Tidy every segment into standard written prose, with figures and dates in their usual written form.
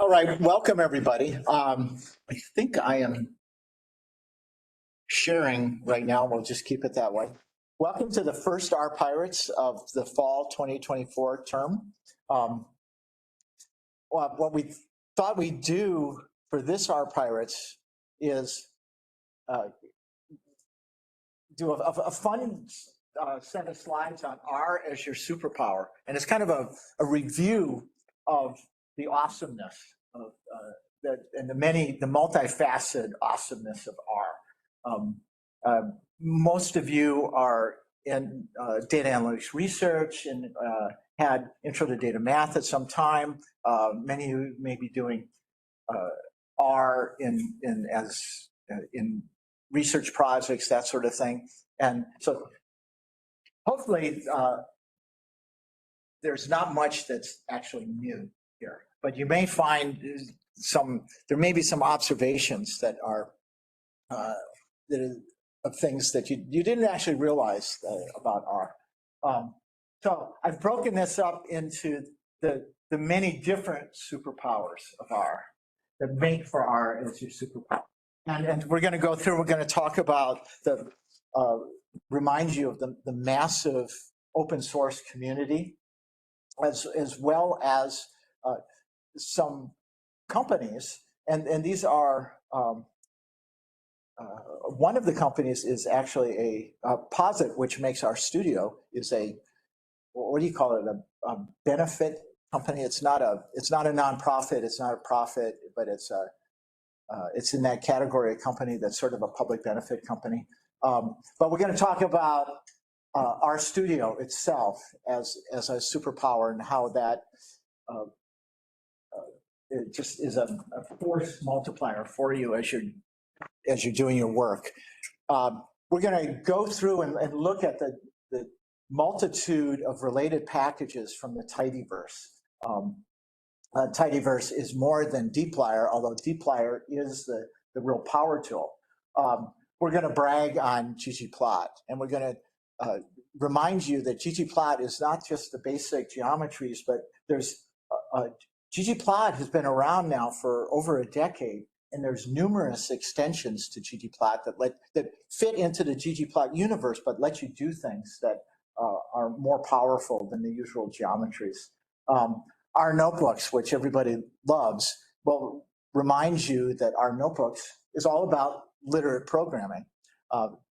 All right, welcome everybody. I think I am sharing right now. We'll just keep it that way. Welcome to the first RPIrates of the fall 2024 term. What we thought we'd do for this RPIrates is do a fun set of slides on R as your superpower. And it's kind of a review of the awesomeness of the multifaceted awesomeness of R. Most of you are in data analytics research and had intro to data math at some time. Many of you may be doing R in research projects, that sort of thing. And so hopefully there's not much that's actually new here, but you may find there may be some observations that are of things that you didn't actually realize about R. So I've broken this up into the many different superpowers of R that make for R as your superpower. And we're going to go through, we're going to talk about remind you of the massive open source community, as well as some companies, and these are one of the companies is actually a POSIT, which makes our studio, is a, what do you call it, a benefit company. It's not a nonprofit, it's not a profit, but it's in that category of company that's sort of a public benefit company. But we're going to talk about our studio itself as a superpower and how that it just is a force multiplier for you as you're doing your work. We're going to go through and look at the multitude of related packages from the tidyverse. Tidyverse is more than dplyr, although dplyr is the real power tool. We're going to brag on ggplot, and we're going to remind you that ggplot is not just the basic geometries, but there's ggplot has been around now for over a decade, and there's numerous extensions to ggplot that fit into the ggplot universe, but let you do things that are more powerful than the usual geometries. Our notebooks, which everybody loves, will remind you that our notebooks is all about literate programming.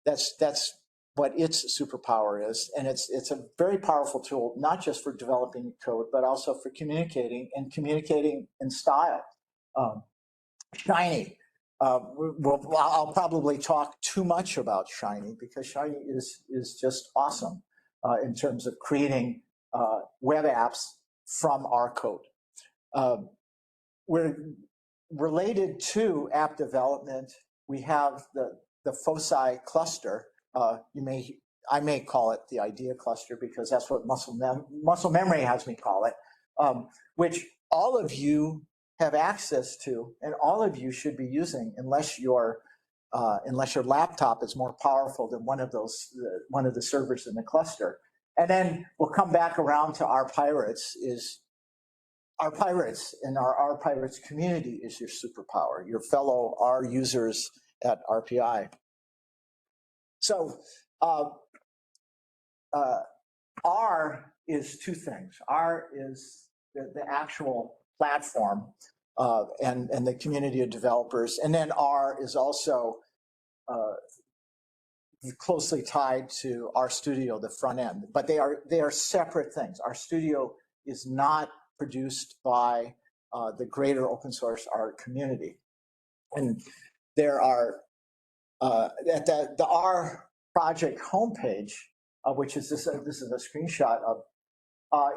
That's what its superpower is, and it's a very powerful tool, not just for developing code, but also for communicating in style. Shiny. I'll probably talk too much about Shiny because Shiny is just awesome in terms of creating web apps from our code. We're related to app development. We have the FOCI cluster. I may call it the idea cluster because that's what muscle memory has me call it, which all of you have access to, and all of you should be using, unless your laptop is more powerful than one of the servers in the cluster. And then we'll come back around to RPIrates. RPIrates and our RPIrates community is your superpower, your fellow R users at RPI. So R is two things. R is the actual platform and the community of developers, and then R is also closely tied to our studio, the front end. But they are separate things. Our studio is not produced by the greater open source art community, and there are at the R project homepage, which is this is a screenshot of.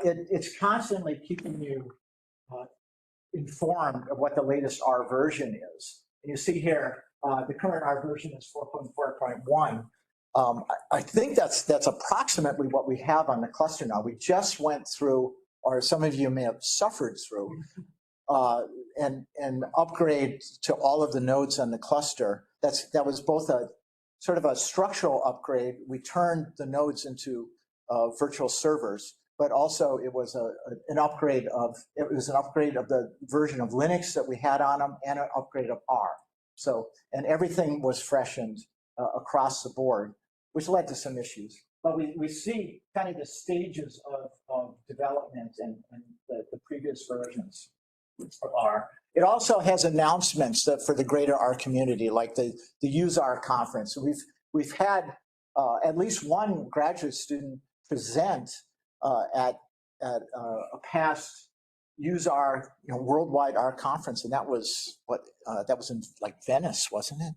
It's constantly keeping you informed of what the latest R version is. And you see here, the current R version is 4.4.1. I think that's approximately what we have on the cluster now. We just went through, or some of you may have suffered through, an upgrade to all of the nodes on the cluster. That was both a sort of a structural upgrade. We turned the nodes into virtual servers, but also it was an upgrade of the version of Linux that we had on them and an upgrade of R. So, and everything was freshened across the board, which led to some issues. But we see kind of the stages of development and the previous versions of R. It also has announcements that for the greater R community, like the Use R conference. We've had at least one graduate student present at a past Use R, worldwide R conference, and that was that was in like Venice, wasn't it?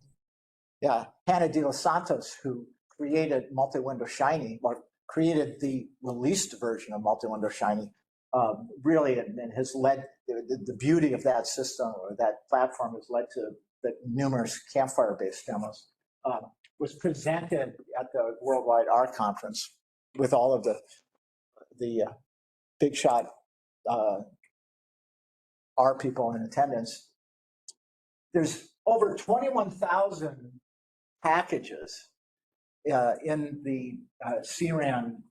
Yeah, Hannah De Los Santos, who created Multi-Window Shiny, or created the released version of Multi-Window Shiny, really, and has led the beauty of that system or that platform has led to the numerous campfire-based demos. Was presented at the Worldwide R Conference with all of the big shot R people in attendance. There's over 21,000 packages in the CRAN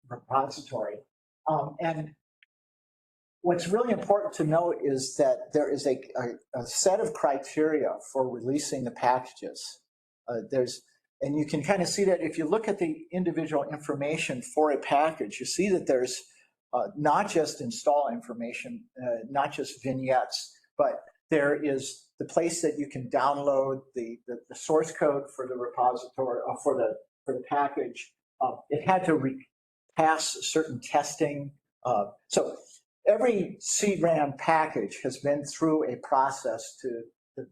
repository. And what's really important to note is that there is a set of criteria for releasing the packages. And you can kind of see that if you look at the individual information for a package, you see that there's not just install information, not just vignettes, but there is the place that you can download the source code for the repository, for the package. It had to pass certain testing. So every CRAN package has been through a process to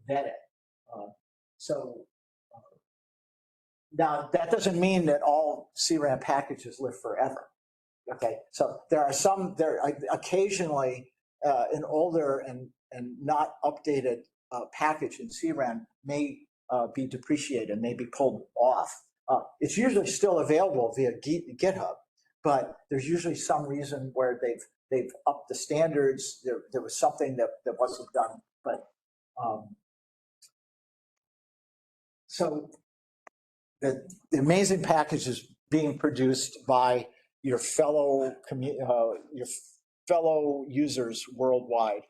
vet it. Now that doesn't mean that all CRAN packages live forever. Okay, so there are some, occasionally an older and not updated package in CRAN may be depreciated, may be pulled off. It's usually still available via GitHub, but there's usually some reason where they've upped the standards. There was something that wasn't done, but so the amazing package is being produced by your fellow users worldwide.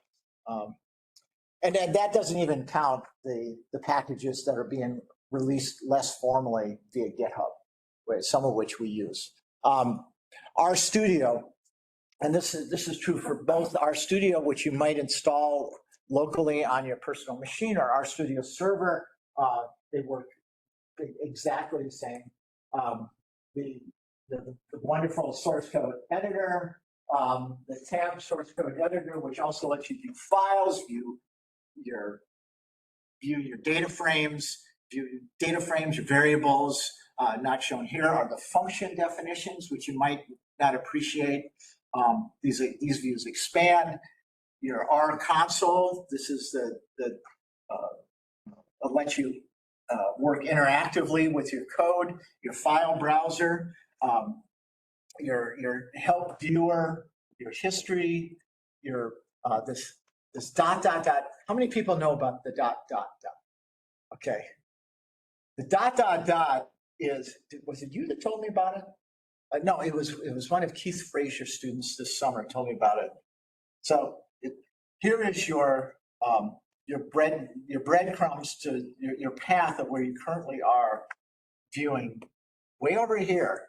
And then that doesn't even count the packages that are being released less formally via GitHub, some of which we use. R Studio, and this is true for both R Studio, which you might install locally on your personal machine, or R Studio server. They work exactly the same. The wonderful source code editor, the tab source code editor, which also lets you view files, view your data frames, your variables. Not shown here are the function definitions, which you might not appreciate. These views expand. Your R console, this is the lets you work interactively with your code, your file browser, your help viewer, your history, your this dot. How many people know about the dot? Okay, the dot is, was it you that told me about it? No, it was one of Keith Frazier's students this summer told me about it. So here is your breadcrumbs to your path of where you currently are viewing. Way over here,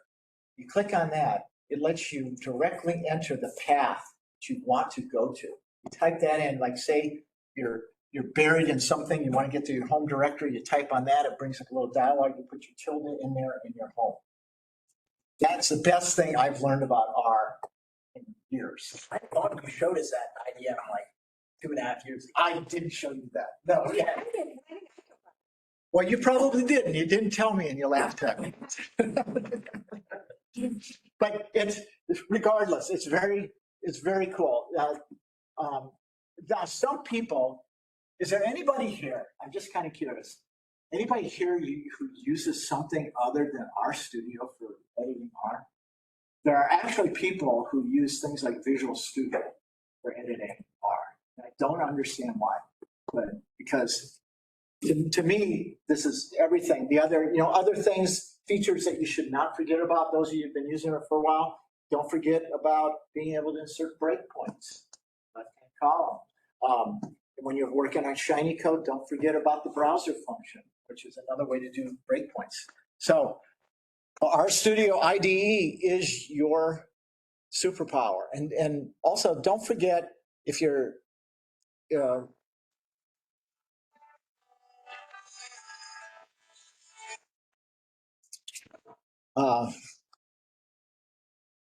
you click on that, it lets you directly enter the path that you want to go to. You type that in, like say you're buried in something, you want to get to your home directory, you type on that, it brings up a little dialogue, you put your tilde in there in your home. That's the best thing I've learned about R in years. I thought you showed us that idea in like 2.5 years ago. I didn't show you that. No. Yeah. Well, you probably didn't. You didn't tell me and you laughed at me. But it's regardless, it's very cool. Now some people, is there anybody here? I'm just kind of curious. Anybody here who uses something other than R Studio for editing R? There are actually people who use things like Visual Studio for editing R. And I don't understand why, but because to me, this is everything. The other, other things, features that you should not forget about, those of you who've been using it for a while, Don't forget about being able to insert breakpoints, left-hand column. When you're working on Shiny code, don't forget about the browser function, which is another way to do breakpoints. So RStudio IDE is your superpower. And also don't forget, if you're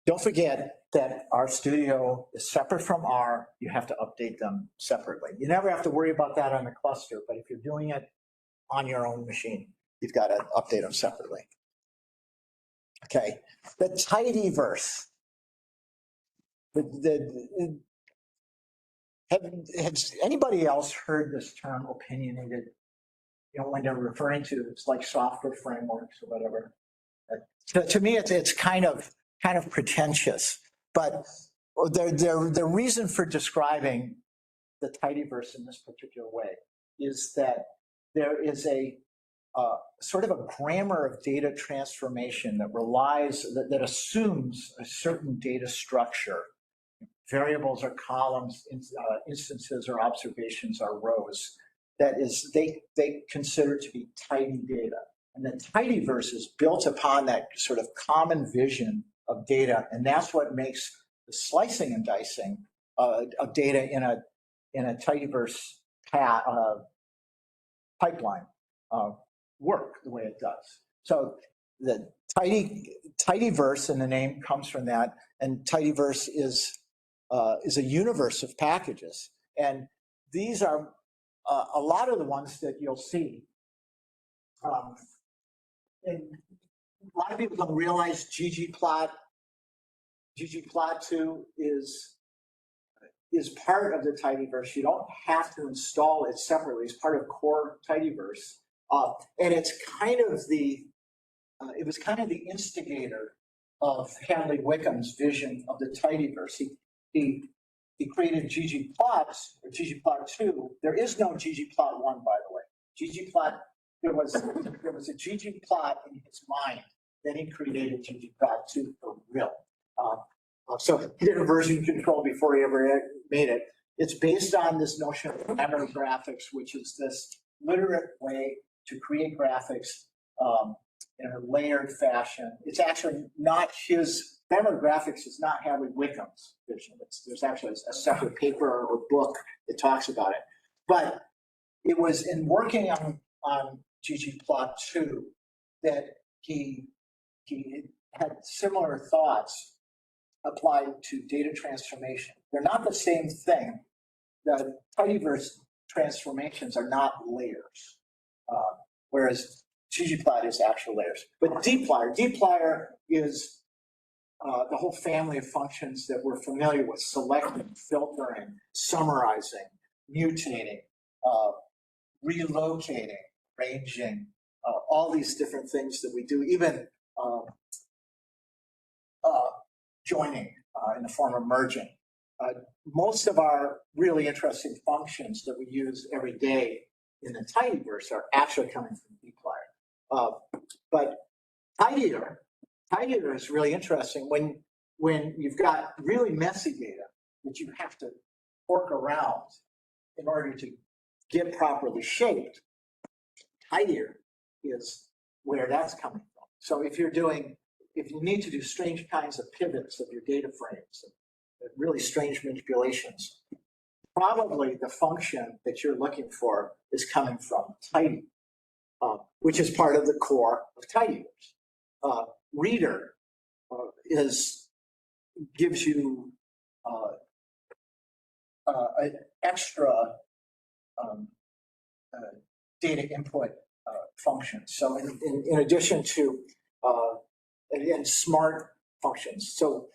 don't forget that RStudio is separate from R. You have to update them separately. You never have to worry about that on the cluster, but if you're doing it on your own machine, you've got to update them separately. Okay, the tidyverse. Has anybody else heard this term opinionated? You know, when they're referring to, it's like software frameworks or whatever. To me, it's kind of pretentious, but the reason for describing the tidyverse in this particular way is that there is a sort of a grammar of data transformation that assumes a certain data structure. Variables are columns, instances or observations are rows. That is, they consider to be tidy data. And the tidyverse is built upon that sort of common vision of data, and that's what makes the slicing and dicing of data in a tidyverse pipeline work the way it does. So the tidyverse, and the name comes from that, and tidyverse is a universe of packages, and these are a lot of the ones that you'll see. And a lot of people don't realize ggplot2 is part of the tidyverse. You don't have to install it separately. It's part of core tidyverse, and it's kind of it was kind of the instigator of Hadley Wickham's vision of the tidyverse. He created ggplots, or ggplot2. There is no ggplot1, by the way. Ggplot, there was a ggplot in his mind. Then he created ggplot2 for real. So he did a version control before he ever made it. It's based on this notion of grammar graphics, which is this literate way to create graphics in a layered fashion. It's actually not his, grammar graphics is not Hadley Wickham's vision. There's actually a separate paper or book that talks about it. But it was in working on ggplot2 that he had similar thoughts applied to data transformation. They're not the same thing. The tidyverse transformations are not layers, whereas ggplot is actual layers. But dplyr is the whole family of functions that we're familiar with: selecting, filtering, summarizing, mutating, relocating, ranging, all these different things that we do, even joining in the form of merging. Most of our really interesting functions that we use every day in the tidyverse are actually coming from dplyr. But tidyr is really interesting when you've got really messy data that you have to work around in order to get properly shaped. Tidyr is where that's coming from. So if you need to do strange kinds of pivots of your data frames, really strange manipulations, probably the function that you're looking for is coming from tidy, which is part of the core of tidyverse. Reader gives you an extra data input function. So in addition to again, smart functions. So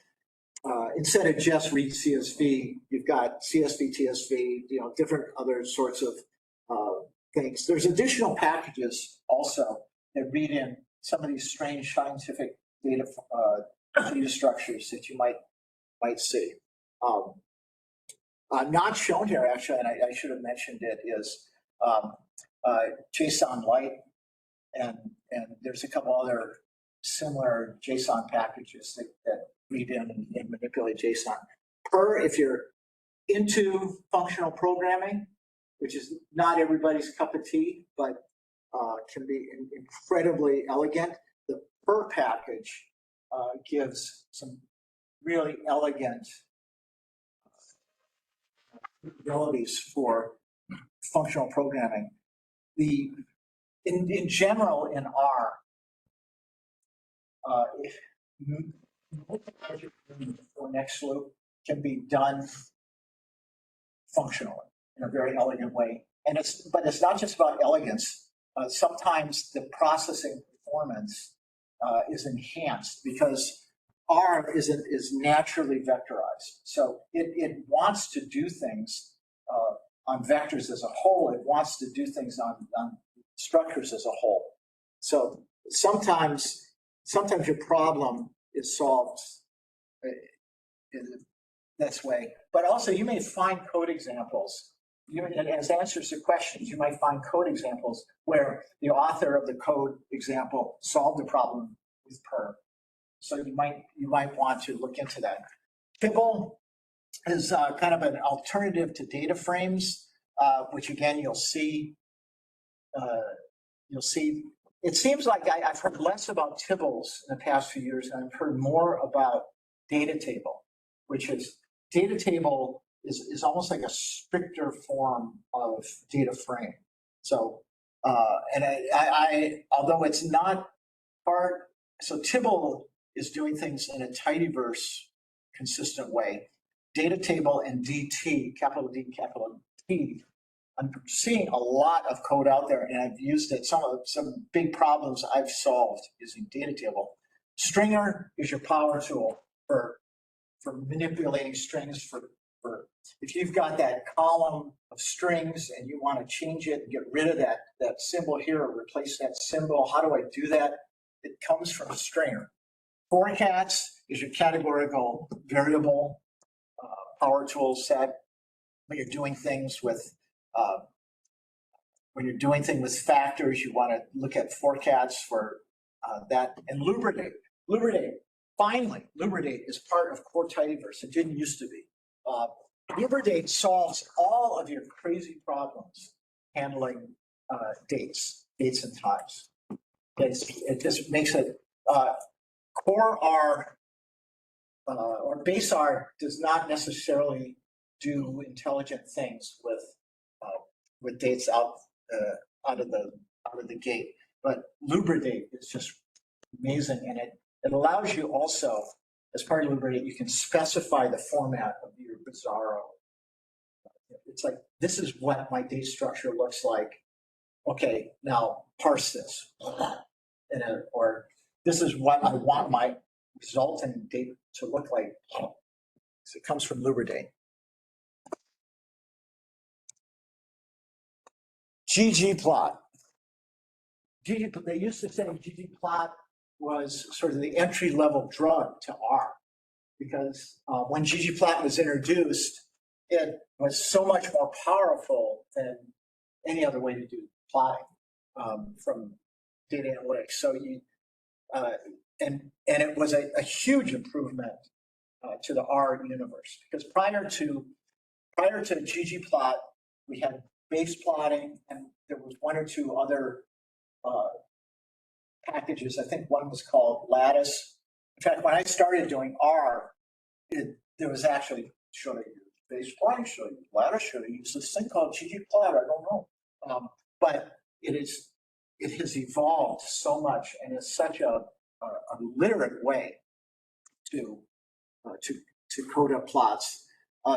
instead of just read CSV, you've got CSV, TSV, different other sorts of things. There's additional packages also that read in some of these strange scientific data structures that you might see. Not shown here, actually, and I should have mentioned it, is JSON Lite, and there's a couple other similar JSON packages that read in and manipulate JSON. Per, if you're into functional programming, which is not everybody's cup of tea, but can be incredibly elegant. The per package gives some really elegant abilities for functional programming. In general, in R, for next loop can be done functionally in a very elegant way. And but it's not just about elegance. Sometimes the processing performance is enhanced because R is naturally vectorized. So it wants to do things on vectors as a whole. It wants to do things on structures as a whole. So sometimes your problem is solved in this way. But also you may find code examples. As answers to questions, you might find code examples where the author of the code example solved the problem with per. So you might want to look into that. Tibble is kind of an alternative to data frames, which again you'll see. It seems like I've heard less about Tibbles in the past few years, and I've heard more about data table, which is data table is almost like a stricter form of data frame. So, and I although it's not part, so Tibble is doing things in a tidyverse consistent way. Data table and DT, capital D, capital T, I'm seeing a lot of code out there, and I've used it. Some big problems I've solved using data table. Stringer is your power tool for manipulating strings for if you've got that column of strings and you want to change it and get rid of that symbol here or replace that symbol. How do I do that? It comes from a stringer. Forcats is your categorical variable power tool set when you're doing things with factors. You want to look at forcats for that. And lubridate. Finally, lubridate is part of core tidyverse. It didn't used to be. Lubridate solves all of your crazy problems handling dates and times. It just makes it core R or base R does not necessarily do intelligent things with dates out of the gate, but lubridate is just amazing, and it allows you also, as part of lubridate, you can specify the format of your Bizarro. It's like, this is what my date structure looks like. Okay, now parse this, or this is what I want my resulting date to look like. So it comes from lubridate. ggplot. They used to say ggplot was sort of the entry-level drug to R, because when ggplot was introduced, it was so much more powerful than any other way to do plotting from data analytics. So and it was a huge improvement to the R universe, because prior to ggplot, we had base plotting, and there was one or two other packages. I think one was called Lattice. In fact, when I started doing R, there was actually, should I use base plotting? Should I use Lattice? Should I use this thing called ggplot? I don't know. But it has evolved so much, and it's such a literate way to code up plots.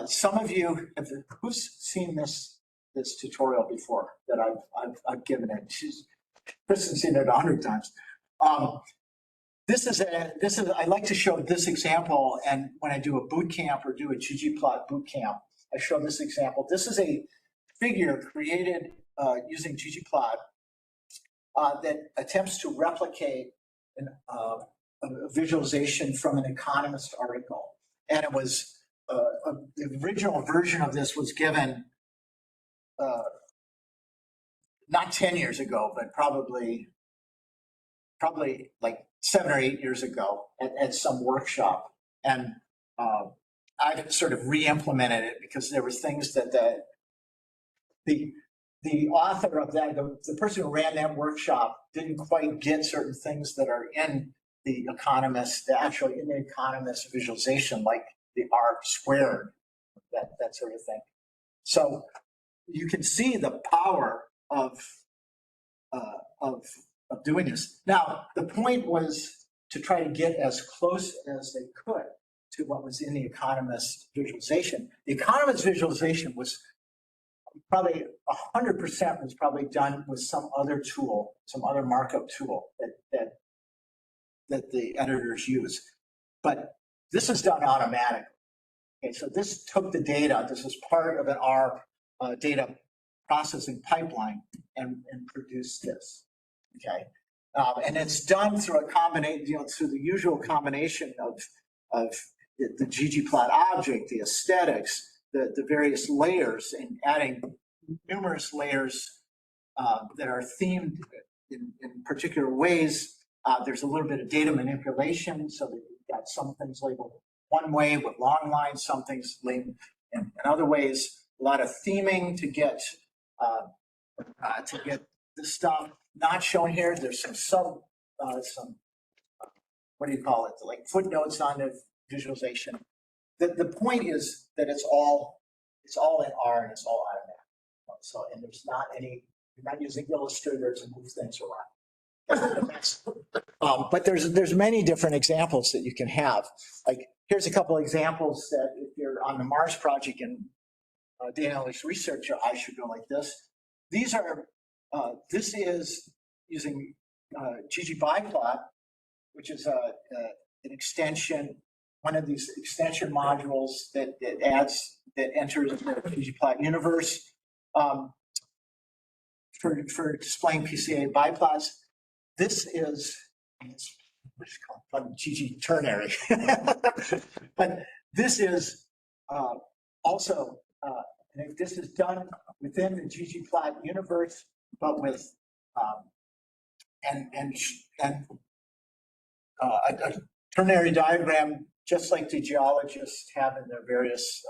Some of you who's seen this tutorial before that I've given it? Kristen's seen it 100 times. This is I like to show this example, and when I do a boot camp or do a ggplot boot camp, I show this example. This is a figure created using ggplot that attempts to replicate a visualization from an Economist article, and it was the original version of this was given not 10 years ago, but probably like 7 or 8 years ago at some workshop. And I sort of re-implemented it because there were things that the author of that, the person who ran that workshop didn't quite get certain things that are in the Economist, actually in the Economist visualization, like the R squared, that sort of thing. So you can see the power of doing this. Now, the point was to try to get as close as they could to what was in the Economist visualization. The Economist visualization was probably 100% was probably done with some other tool, some other markup tool that the editors use. But this is done automatically. Okay, so this took the data. This is part of an R data processing pipeline and produced this. Okay, and it's done through a combination, through the usual combination of the ggplot object, the aesthetics, the various layers, and adding numerous layers that are themed in particular ways. There's a little bit of data manipulation, so that you've got some things labeled one way with long lines, some things labeled in other ways. A lot of theming to get the stuff not shown here. There's some what do you call it? Like footnotes on the visualization. The point is that it's all in R and it's all automatic. So, and there's not any, you're not using Illustrator to move things around. But there's many different examples that you can have. Like here's a couple examples that if you're on the Mars project and data analytics researcher, I should go like this. These are, this is using ggplot, which is an extension, one of these extension modules that enters the ggplot universe for displaying PCA biplots. This is, it's called GG ternary, but this is also, this is done within the ggplot universe, but with a ternary diagram, just like the geologists have in their various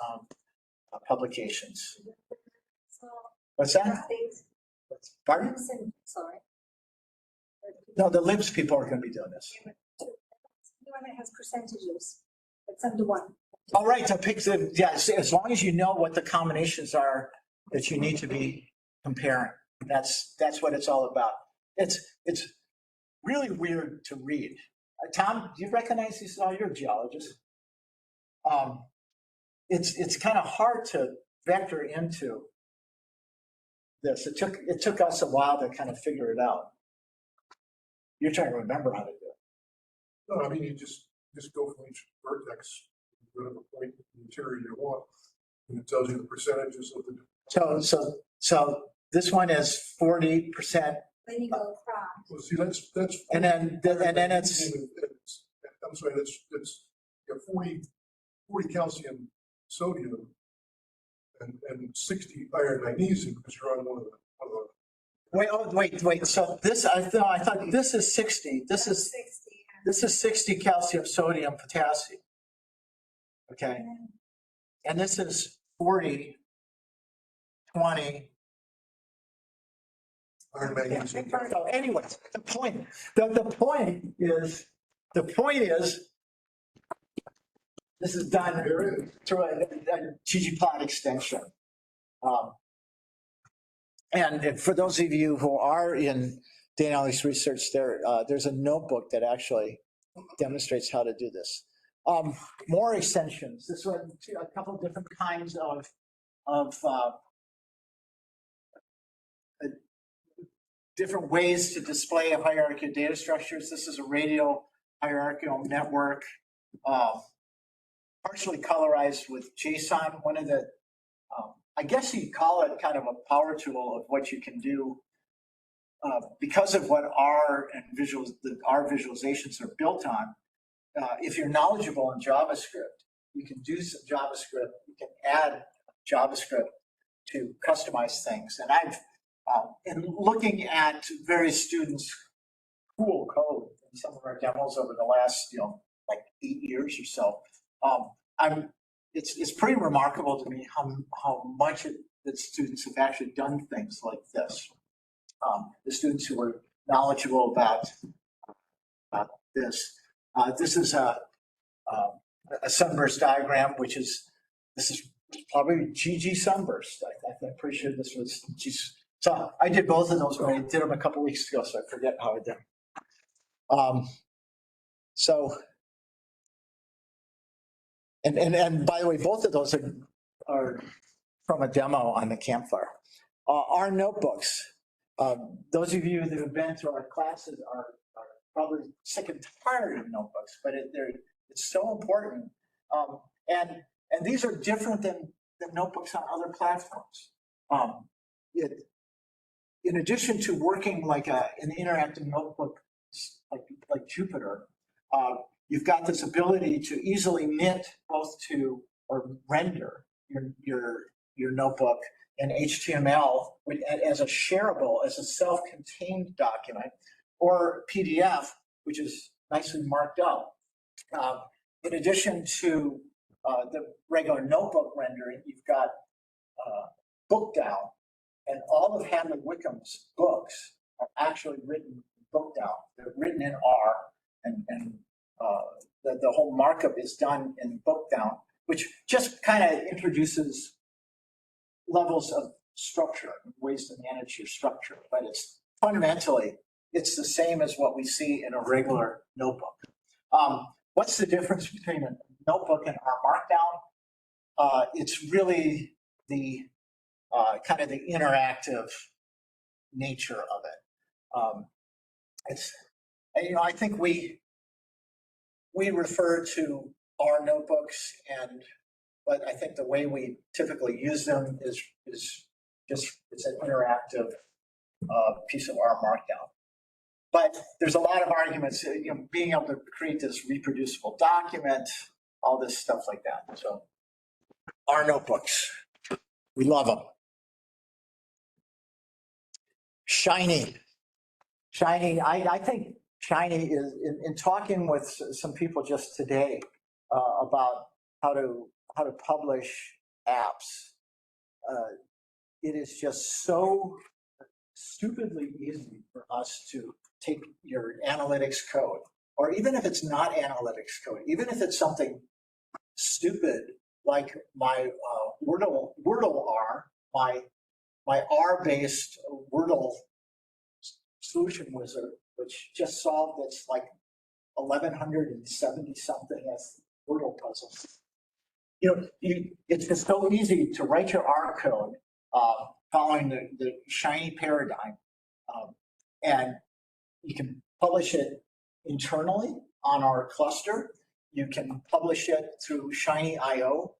publications. What's that? Pardon? Sorry. No, the LIBS people are going to be doing this. The one that has percentages, it's under one. All right, to pick the, yes, as long as you know what the combinations are that you need to be comparing. That's what it's all about. It's really weird to read. Tom, do you recognize these? Oh, you're a geologist. It's kind of hard to vector into this. It took us a while to kind of figure it out. You're trying to remember how to do it. No, I mean, you just go from each vertex, whatever point in the interior you want, and it tells you the percentages of the. So this one is 40%. Then you go across. Well, see, that's. And then it's. I'm sorry, that's you have 40 calcium, sodium, and 60 iron, magnesium, because you're on one of the. Wait. So this, I thought this is 60. This is 60 calcium, sodium, potassium. Okay. And this is 40, 20. Iron, magnesium. So anyway, the point is this is done through a ggplot extension. And for those of you who are in data analytics research, there's a notebook that actually demonstrates how to do this. More extensions. This one, a couple of different kinds of different ways to display a hierarchy of data structures. This is a radial hierarchical network, partially colorized with JSON. One of the I guess you'd call it kind of a power tool of what you can do because of what R visualizations are built on. If you're knowledgeable in JavaScript, you can do some JavaScript. You can add JavaScript to customize things. And I've, in looking at various students' cool code in some of our demos over the last, like 8 years or so, It's pretty remarkable to me how much that students have actually done things like this. The students who are knowledgeable about this. This is a sunburst diagram, this is probably GG sunburst. I'm pretty sure this was so I did both of those, but I did them a couple weeks ago, so I forget how I did them. And by the way, both of those are from a demo on the campfire. Our notebooks, those of you that have been to our classes are probably sick and tired of notebooks, but it's so important. And these are different than notebooks on other platforms. In addition to working like an interactive notebook like Jupyter, you've got this ability to easily knit or render your notebook in HTML as a shareable, as a self-contained document, or PDF, which is nicely marked up. In addition to the regular notebook rendering, you've got Bookdown, and all of Hadley Wickham's books are actually written in Bookdown. They're written in R, and the whole markup is done in Bookdown, which just kind of introduces levels of structure, ways to manage your structure, but fundamentally, it's the same as what we see in a regular notebook. What's the difference between a notebook and R Markdown? It's really the kind of the interactive nature of it. I think we refer to our notebooks, but I think the way we typically use them is just it's an interactive piece of R Markdown. But there's a lot of arguments, being able to create this reproducible document, all this stuff like that. So our notebooks, we love them. Shiny. I think Shiny is, in talking with some people just today about how to publish apps, it is just so stupidly easy for us to take your analytics code, or even if it's not analytics code, even if it's something stupid like my Wordle R, my R-based Wordle solution wizard, which just solved its like 1170 something Wordle puzzles. It's just so easy to write your R code following the Shiny paradigm, and you can publish it internally on our cluster. You can publish it through Shiny.io,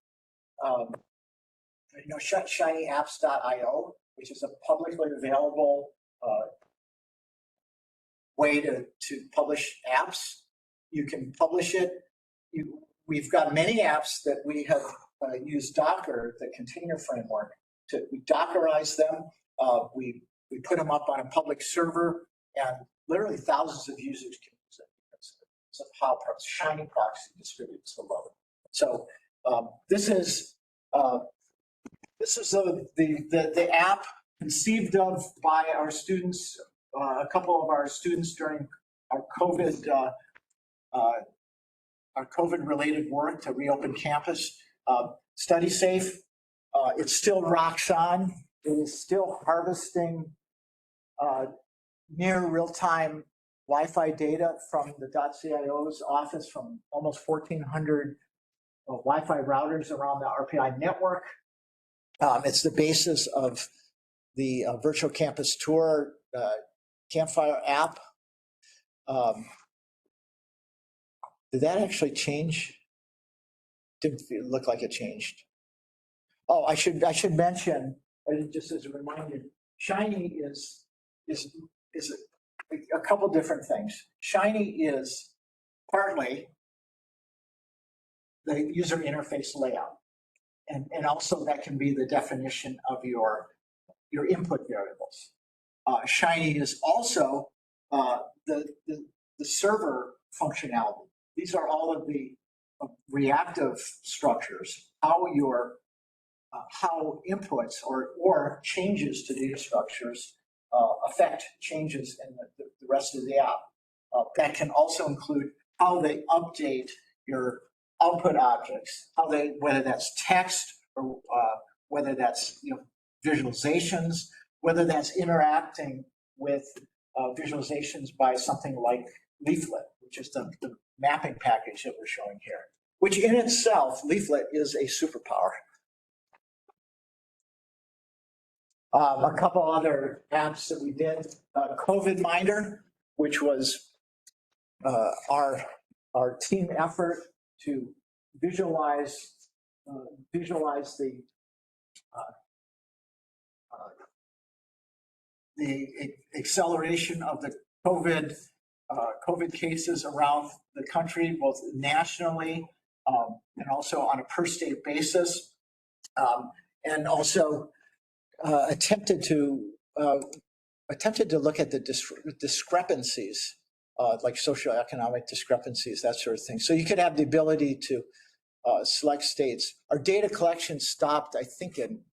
shinyapps.io, which is a publicly available way to publish apps. You can publish it. We've got many apps that we have used Docker, the container framework, we Dockerize them. We put them up on a public server, and literally thousands of users can use it because of how Shiny proxy distributes the load. So this is the app conceived of by our students, a couple of our students during our COVID-related work to reopen campus. Study Safe, it still rocks on. It is still harvesting near real-time Wi-Fi data from the .CIO's office from almost 1,400 Wi-Fi routers around the RPI network. It's the basis of the virtual campus tour Campfire app. Did that actually change? Didn't look like it changed. Oh, I should mention, just as a reminder, Shiny is a couple different things. Shiny is partly the user interface layout, and also that can be the definition of your input variables. Shiny is also the server functionality. These are all of the reactive structures, how inputs or changes to data structures affect changes in the rest of the app. That can also include how they update your output objects, whether that's text or whether that's visualizations, whether that's interacting with visualizations by something like Leaflet, which is the mapping package that we're showing here, which in itself, Leaflet is a superpower. A couple other apps that we did, COVID Minder, which was our team effort to visualize the acceleration of the COVID cases around the country, both nationally and also on a per state basis, and also attempted to look at the discrepancies, like socioeconomic discrepancies, that sort of thing. So you could have the ability to select states. Our data collection stopped, I think, in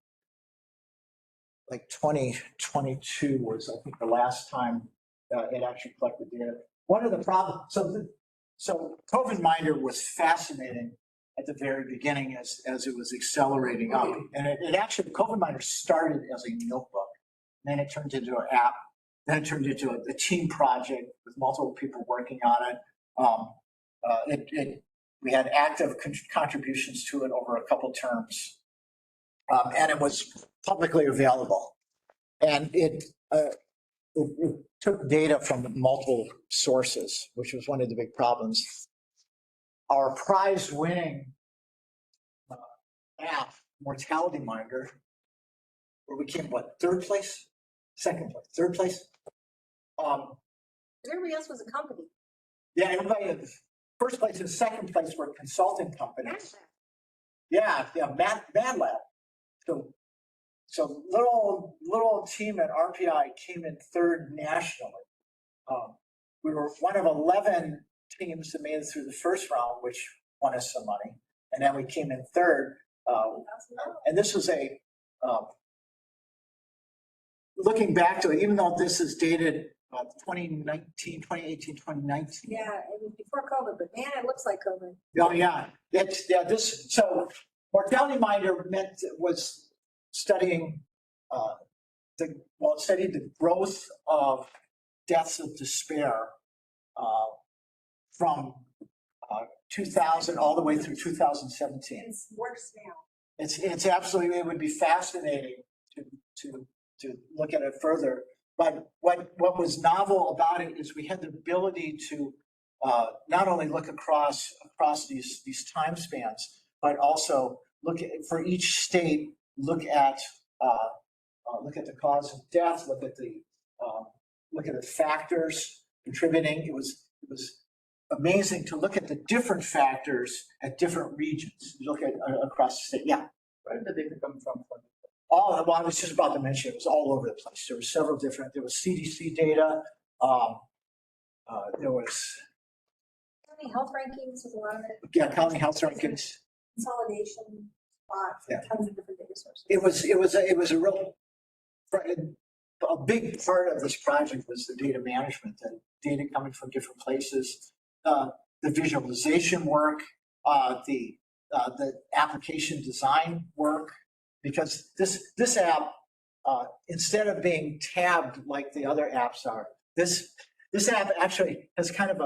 like 2022 was, I think, the last time it actually collected data. One of the problems, so COVID Minder was fascinating at the very beginning as it was accelerating up. And it actually, COVID Minder started as a notebook. Then it turned into an app. Then it turned into a team project with multiple people working on it. We had active contributions to it over a couple terms. And it was publicly available. And it took data from multiple sources, which was one of the big problems. Our prize-winning app, Mortality Minder, where we came, third place? Second place, third place? Everybody else was a company. Yeah, everybody in first place and second place were consulting companies. Yeah, Mad Lab. So little team at RPI came in third nationally. We were one of 11 teams that made it through the first round, which won us some money, and then we came in third. And this was looking back to it, even though this is dated 2018, 2019. Yeah, it was before COVID, but man, it looks like COVID. Oh yeah, so Mortality Minder was studying studied the growth of deaths of despair from 2000 all the way through 2017. It's worse now. It's absolutely, it would be fascinating to look at it further. But what was novel about it is we had the ability to not only look across these time spans, but also look at, for each state, look at the cause of death, look at the factors contributing. It was amazing to look at the different factors at different regions. Look at across the state. Yeah. Where did the data come from? Well, I was just about to mention, it was all over the place. There were several different, there was CDC data. There was County health rankings was a lot of it. Yeah, county health rankings. Consolidation spots, Yeah. tons of different data sources. It was a big part of this project was the data management, the data coming from different places, the visualization work, the application design work, because this app, instead of being tabbed like the other apps are, this app actually has kind of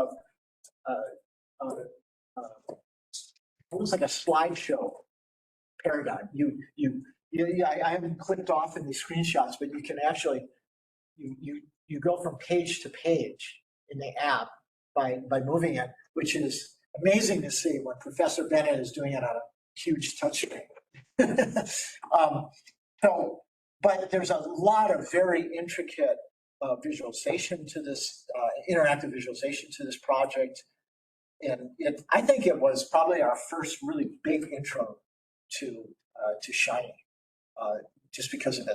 almost like a slideshow paradigm. I haven't clicked off in these screenshots, but you can actually, you go from page to page in the app by moving it, which is amazing to see when Professor Bennett is doing it on a huge touchscreen. But there's a lot of very intricate visualization to this, interactive visualization to this project. And I think it was probably our first really big intro to Shiny, just because of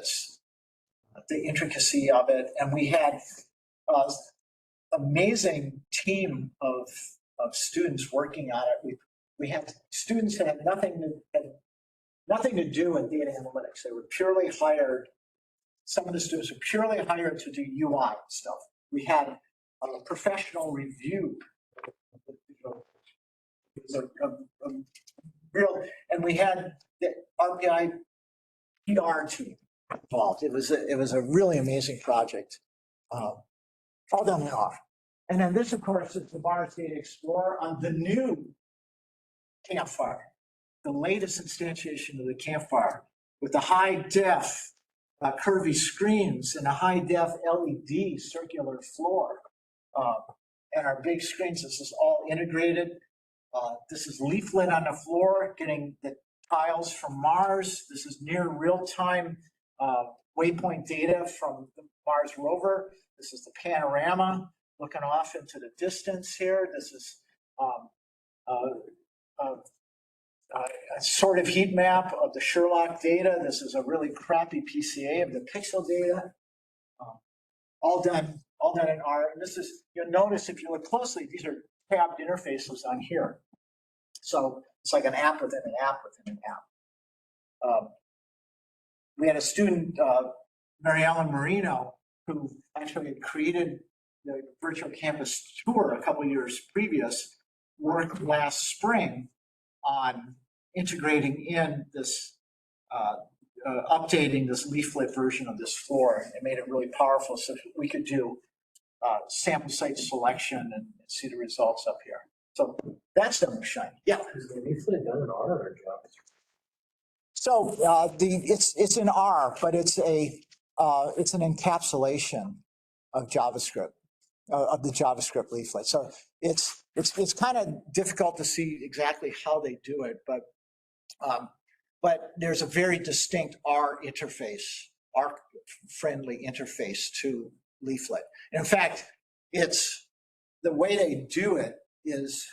the intricacy of it. And we had an amazing team of students working on it. we had students that had nothing to do with data analytics. They were purely hired. Some of the students were purely hired to do UI stuff. We had a professional review. It was a real, and we had the RPI PR team involved. It was a really amazing project, all done in R. And then this, of course, is the Mars Data Explorer on the new campfire, the latest instantiation of the campfire with the high def curvy screens and a high def LED circular floor. And our big screens, this is all integrated. This is leaflet on the floor, getting the tiles from Mars. This is near real-time waypoint data from the Mars rover. This is the panorama looking off into the distance here. This is a sort of heat map of the Sherlock data. This is a really crappy PCA of the pixel data. All done in R. And this is, you'll notice if you look closely, these are tabbed interfaces on here. So it's like an app within an app within an app. We had a student, Mary Ellen Marino, who actually had created the virtual campus tour a couple years previous, worked last spring on integrating in this, updating this leaflet version of this floor. It made it really powerful so we could do sample site selection and see the results up here. So that's the shiny. Yeah. Is the leaflet done in R or JavaScript? So it's in R, but it's an encapsulation of JavaScript, of the JavaScript leaflet. So it's kind of difficult to see exactly how they do it, but there's a very distinct R interface, R-friendly interface to leaflet. And in fact, it's the way they do it is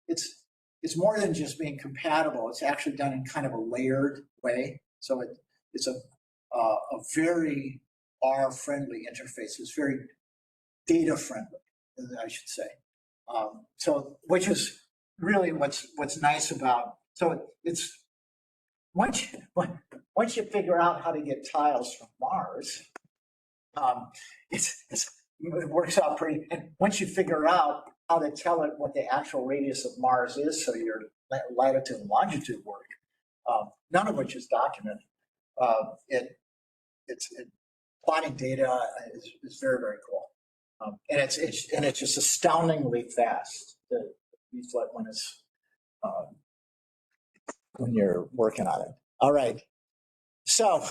it's more than just being compatible. It's actually done in kind of a layered way. So it's a very R-friendly interface. It's very data-friendly, I should say. So which is really what's nice about. So it's once you figure out how to get tiles from Mars, it works out pretty. And once you figure out how to tell it what the actual radius of Mars is, so your latitude and longitude work, none of which is documented. It's plotting data is very, very cool, and it's just astoundingly fast. The leaflet when you're working on it. All right, so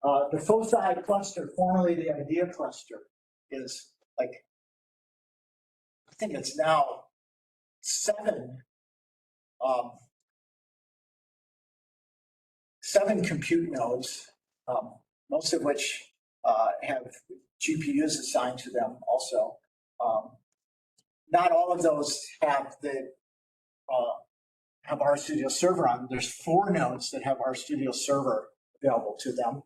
the FOCI cluster, formerly the IDEA cluster, is like, I think it's now 7 compute nodes, most of which have GPUs assigned to them also. Not all of those have RStudio Server on them. There's 4 nodes that have RStudio Server available to them.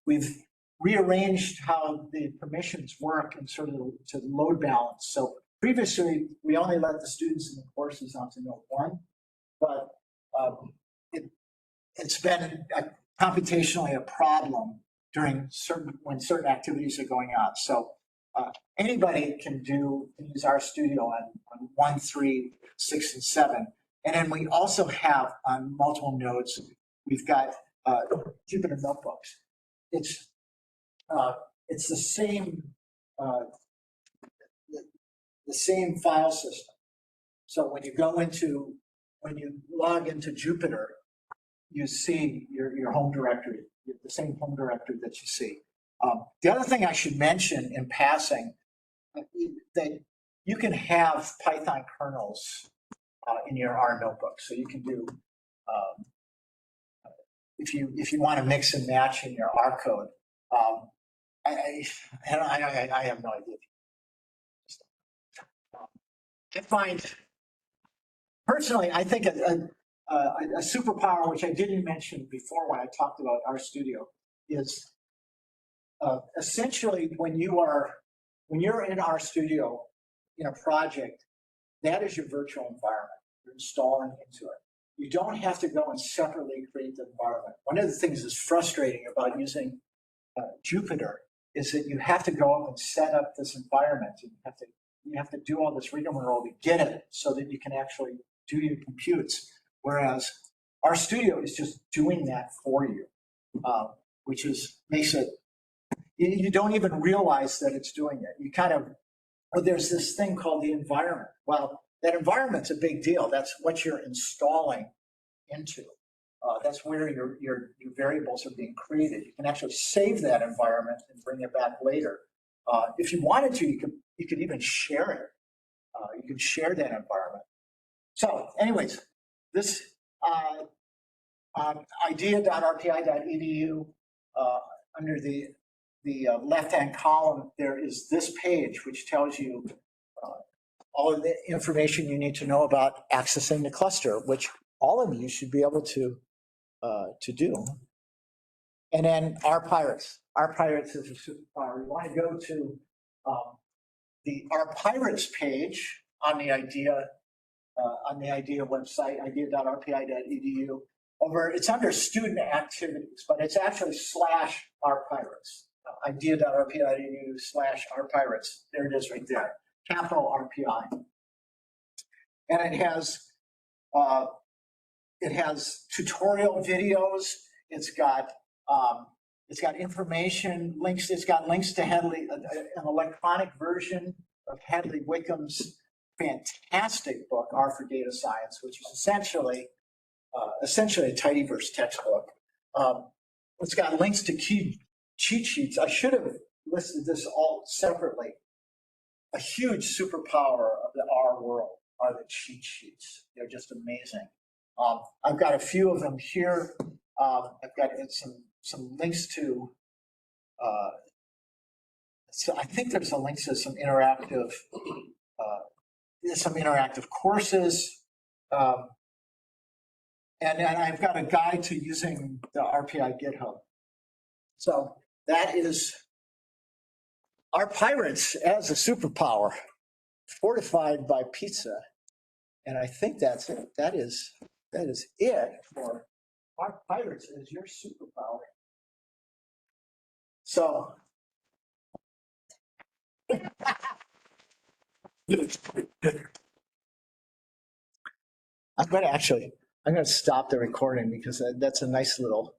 We've rearranged how the permissions work and sort of to load balance. So previously, we only let the students in the courses onto node 1, but it's been computationally a problem when certain activities are going on. So anybody can use RStudio on 1, 3, 6, and 7. And then we also have on multiple nodes, we've got Jupyter notebooks. It's the same file system. So when you log into Jupyter, you see your home directory, the same home directory that you see. The other thing I should mention in passing, that you can have Python kernels in your R notebook. So you can do, if you want to mix and match in your R code. I have no idea. I find, personally, I think a superpower, which I didn't mention before when I talked about RStudio, is essentially when you're in RStudio in a project, that is your virtual environment. you're installing into it. You don't have to go and separately create the environment. One of the things that's frustrating about using Jupyter is that you have to go up and set up this environment. And you have to do all this rigmarole to get it so that you can actually do your computes. Whereas RStudio is just doing that for you, which makes it, you don't even realize that it's doing it. You kind of, there's this thing called the environment. Well, that environment's a big deal. That's what you're installing into. That's where your variables are being created. You can actually save that environment and bring it back later. If you wanted to, you could even share it. You can share that environment. So anyways, this idea.rpi.edu, under the left-hand column, there is this page, which tells you all of the information you need to know about accessing the cluster, which all of you should be able to do. And then RPIrates. RPIrates is a superpower. You want to go to the RPIrates page on the idea website, idea.rpi.edu. It's under student activities, but it's actually /RPIrates. idea.rpi.edu/RPIrates. There it is right there, capital RPI. And it has tutorial videos. It's got information links. It's got links to Hadley, an electronic version of Hadley Wickham's fantastic book, R for Data Science, which is essentially a tidyverse textbook. It's got links to key cheat sheets. I should have listed this all separately. A huge superpower of the R world are the cheat sheets. They're just amazing. I've got a few of them here. I've got some links to, so I think there's a link to some interactive courses. And I've got a guide to using the RPI GitHub. So that is RPIrates as a superpower, fortified by pizza. And I think that's it. That is it for RPIrates as your superpower. So I'm going to stop the recording because that's a nice little